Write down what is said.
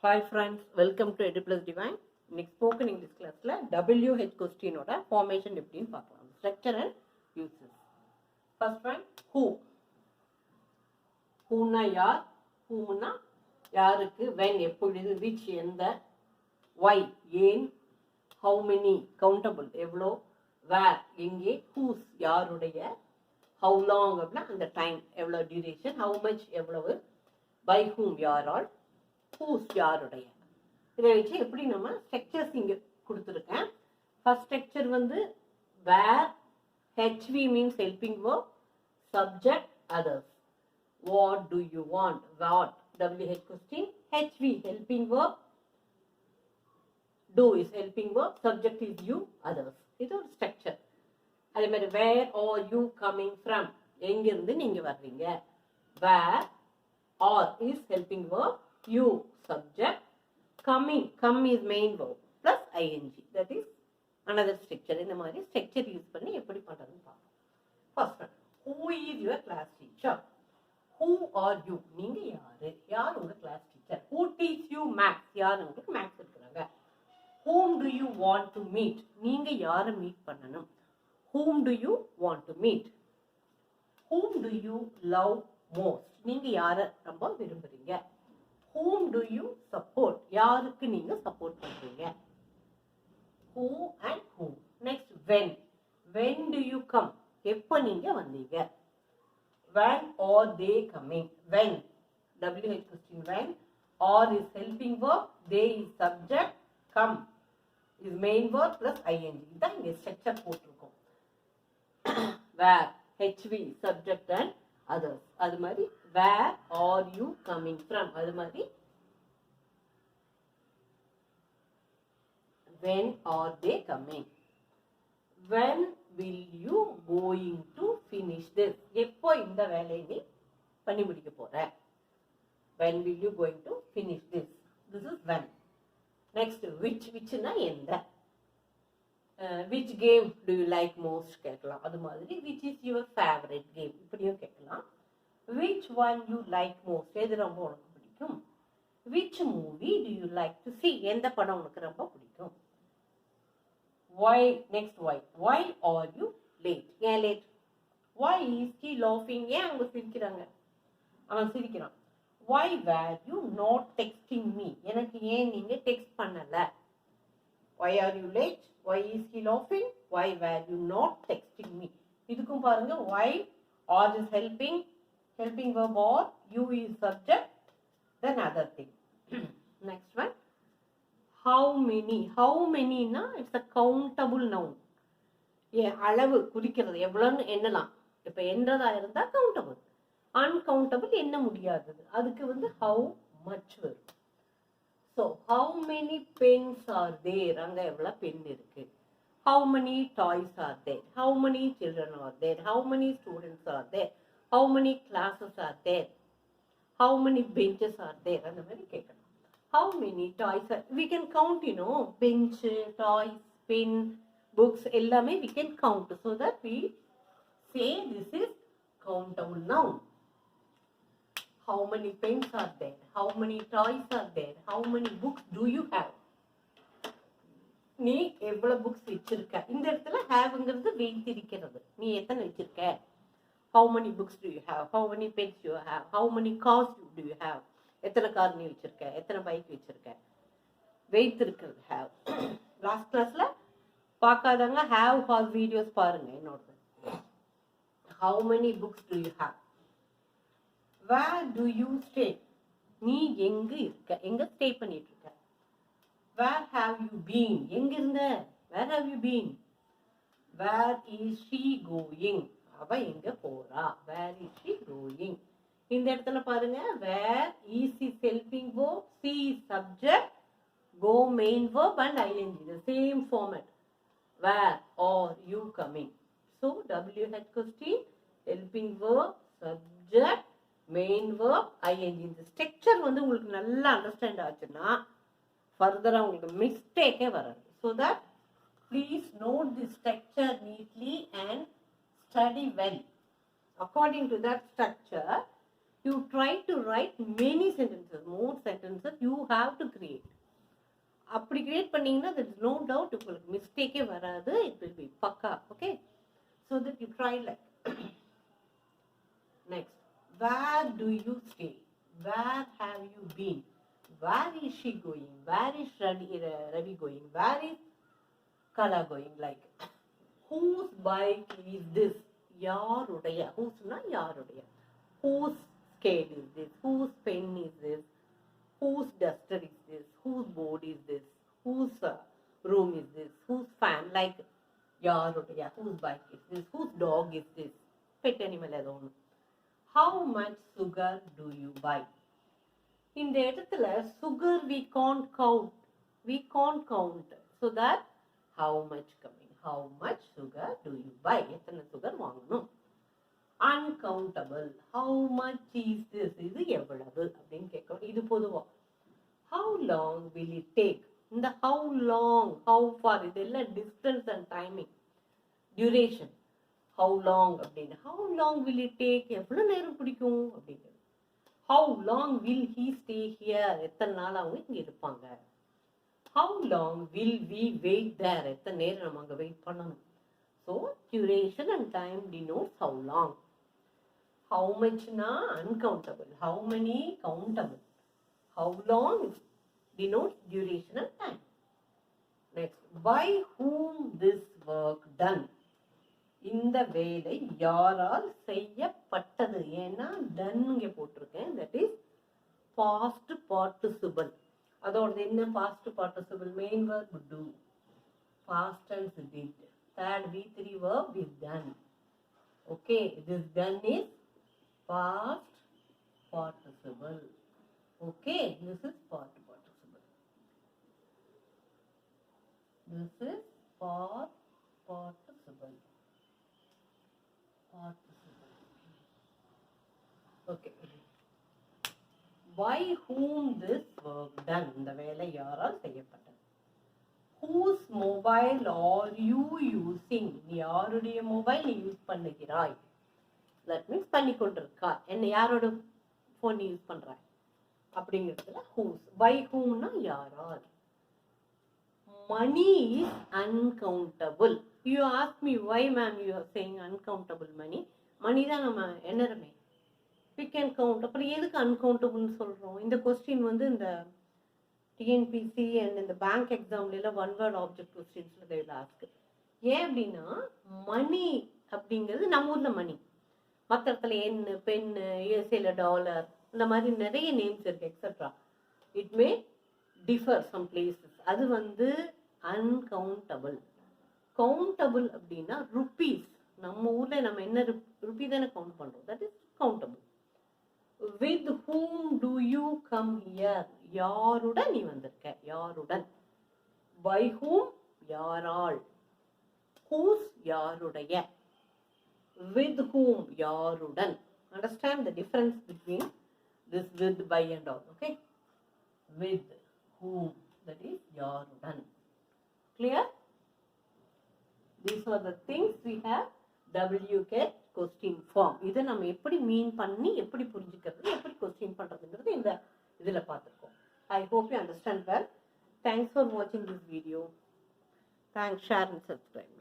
Hi friends, welcome to EduPlus Divine. Next spoken English classல WH question ஓட formation எப்படின்னு பார்க்கலாம். Structure and uses. First one, who. Whoனா யார், whomனா யாருக்கு, when எப்பொழுது, which எந்த, why ஏன், how many countable எவ்வளோ, where எங்கே, whose யாருடைய, how long அப்படின்னா அந்த டைம் எவ்வளோ duration, how much எவ்வளவு, by whom யாரால், whose யாருடைய. இதை வச்சு எப்படி நம்ம ஸ்ட்ரக்சர்ஸ் இங்கே கொடுத்துருக்கேன். ஃபர்ஸ்ட் ஸ்ட்ரக்சர் வந்து verb, H V means helping verb, subject others. What do you want, what WH question, H V helping verb, do is helping verb, subject is you, others. இது ஒரு ஸ்ட்ரக்சர். அதே மாதிரி where are you coming from, எங்கிருந்து நீங்க வர்றீங்க. where are is helping verb, you subject, coming, come is main verb plus ing. that is another structure. இந்த மாதிரி structure use பண்ணி எப்படி பண்றதுன்னு பார்ப்போம். First one, who is your class teacher. who are you, நீங்க யாரு, யார் உங்க class teacher. who teach you maths, யார் உங்களுக்கு மேத்ஸ் எடுக்கறாங்க. whom do you want to meet, நீங்க யாரை மீட் பண்ணணும். whom do you want to meet. whom do you love most, நீங்க யாரை ரொம்ப விரும்புறீங்க. whom do you support, யாருக்கு நீங்க சப்போர்ட் பண்றீங்க. who and whom. next, when do you come, எப்ப நீங்க வந்தீங்க. when are they coming, when WH question, when are is helping verb, they is subject, come is main verb plus ing. இதான் இங்க structure போட்டிருக்கோம். where HV subject and others. அது மாதிரி where are you coming from, அது மாதிரி when are they coming. when will you going to finish this, எப்போ இந்த வேலையை நீ பண்ணி முடிக்க போற. when will you going to finish this, this is when. next, whichனா எந்த. which game do you like most கேட்கலாம். அது மாதிரி which is your favorite game இப்படியும் கேட்கலாம். which one you like most, எது ரொம்ப உனக்கு பிடிக்கும். which movie do you like to see, எந்த படம் உனக்கு ரொம்ப பிடிக்கும். why, next, why are you late, ஏன் late. why is he laughing, ஏன் அவங்க சிரிக்கிறாங்க, அவன் சிரிக்கிறான். why were you not texting me, எனக்கு ஏன் நீங்க டெக்ஸ்ட் பண்ணல. why are you late, why is he laughing, why were you not texting me. இதுக்கும் பாருங்க, why are is helping verb, or you is subject, then other thing. next one, how many னா it's a countable noun. அளவு குறிக்கிறது, எவ்வளவுன்னு எண்ணலாம். இப்ப எண்றதா இருந்தா countable, uncountable எண்ண முடியாதது, அதுக்கு வந்து how much வரும். so how many pens are there, அங்க எவ்வளவு பென் இருக்கு. how many toys are there, how many children are there, how many students are there, how many classes are there, how many benches are there, அந்த மாதிரி கேட்கணும். how many toys are, we can count, bench, toys, pen, books எல்லாமே we can count, so that we say this is countable noun. how many pens are there, how many toys are there, how many books do you have, நீ எவ்வளவு books வச்சிருக்க. இந்த இடத்துல ஹேவ்ங்கிறது வைத்திருக்கிறது, நீ எத்தனை வச்சிருக்க. how many books do you have, how many pens you have, how many cars do you have, எத்தனை கார் நீ வச்சிருக்க, எத்தனை பைக் வச்சிருக்க. வைத்திருக்கிறது have. லாஸ்ட் கிளாஸ்ல பார்க்காதவங்க have ஹால் வீடியோஸ் பாருங்க என்னோட. how many books do you have. where do you stay, நீ எங்க இருக்க, எங்க ஸ்டே பண்ணிட்டு இருக்க. where have you been, எங்க இருந்த, where have you been. where is she going, அவ எங்க போறா, where is she going. இந்த இடத்துல பாருங்க, where is helping verb, she is subject, go main verb and ing, the same format. where are you coming. so WH question, helping verb, subject, main verb, ing. இந்த structure வந்து உங்களுக்கு நல்லா understand ஆச்சுன்னா ஃபர்தரா உங்களுக்கு மிஸ்டேக்கே வராது. so that please note the structure neatly and study well. according to that structure you try to write many sentences, more sentences you have to create. அப்படி create பண்ணீங்கன்னா there is no doubt உங்களுக்கு மிஸ்டேக்கே வராது. It will be பக்கா. Okay, so that you try like. Next, where do you stay? Where have you been? Where is she going? Where is Ravi going? Where is Kala going? Like, whose bike is this? Yarudaya. Whose na yarudaya. Whose scale is this? Whose pen is this? Whose duster is this? Whose board is this? Whose room is this? Whose fan? Like, yarudaya. Whose bike is this? Whose dog is this? Pet animal alone. How much sugar do you buy? இந்த இடத்துல sugar we can't count. We can't count. So that how much coming? How much sugar do you buy? எத்தனை sugar வாங்கணும்? Uncountable. How much is this? இது எவ்வளவு அப்படின்னு கேட்கணும். இது பொதுவா. How long will it take? இந்த how long, how far இதெல்லாம் distance and timing, duration. How long அப்படின்னு. How long will it take? எவ்வளவு நேரம் பிடிக்கும் அப்படிங்கிறது. How long will he stay here? எத்தனை நாள் அவங்க இங்க இருப்பாங்க. How long will we wait there? எத்தனை நேரம் நம்ம அங்க வெயிட் பண்ணணும். So duration and time denotes how long. How much na uncountable. How many countable. How long denotes duration and time. Next, by whom this work done? இந்த வேலை யாரால் செய்யப்பட்டது. ஏன்னா done இங்க போட்டிருக்கேன். That is past participle. அதோட என்ன past participle? Main verb do. Past tense did. Third V3 verb is done. Okay, this done is past participle. Okay, this is past participle. This is past participle. Okay. By whom this work done? இந்த வேலை யாரால் செய்யப்பட்டது. Whose mobile are you using? நீ யாருடைய mobile நீ use பண்ணுகிறாய்? That means பண்ணி கொண்டிருக்கா. என்ன யாரோட போன் யூஸ் பண்றாய் அப்படிங்கிறதுல whose. By whom னா யாரால். Money is uncountable. You ask me why ma'am you are saying uncountable money. Money தான் நம்ம என்னறமே. We can count. அப்புறம் எதுக்கு uncountable சொல்றோம்? இந்த क्वेश्चन வந்து இந்த TNPC and இந்த பேங்க் எக்ஸாம்ல எல்லாம் one word object questions they will ask. ஏன் அப்படின்னா மணி அப்படிங்கிறது நம்ம ஊர்ல மணி. மற்ற இடத்துல எண்ணு, பென்னு, யூஎஸ்ஏல டாலர், இந்த மாதிரி நிறைய நேம்ஸ் இருக்கு etcetera. It may differ some places. அது வந்து uncountable. கவுண்டபிள் அப்படின்னா ருப்பீஸ். நம்ம ஊர்ல நம்ம என்ன ருப்பி தானே கவுண்ட் பண்றோம். That is countable. With whom do you come here? யாருடன் நீ வந்திருக்க. யாருடன். by whom யாரால். whose யாருடைய. with whom யாருடன். Understand the difference between this with, by and all. Okay, with whom, that is யாருடன். Clear? These are the things we have WCAT question form. இதை நம்ம எப்படி மீன் பண்ணி எப்படி புரிஞ்சுக்கிறது, எப்படி கொஸ்டின் பண்றதுங்கிறது இந்த இதுல பார்த்துருக்கோம். I hope you understand well. Thanks for watching this video. Thanks, share and subscribe.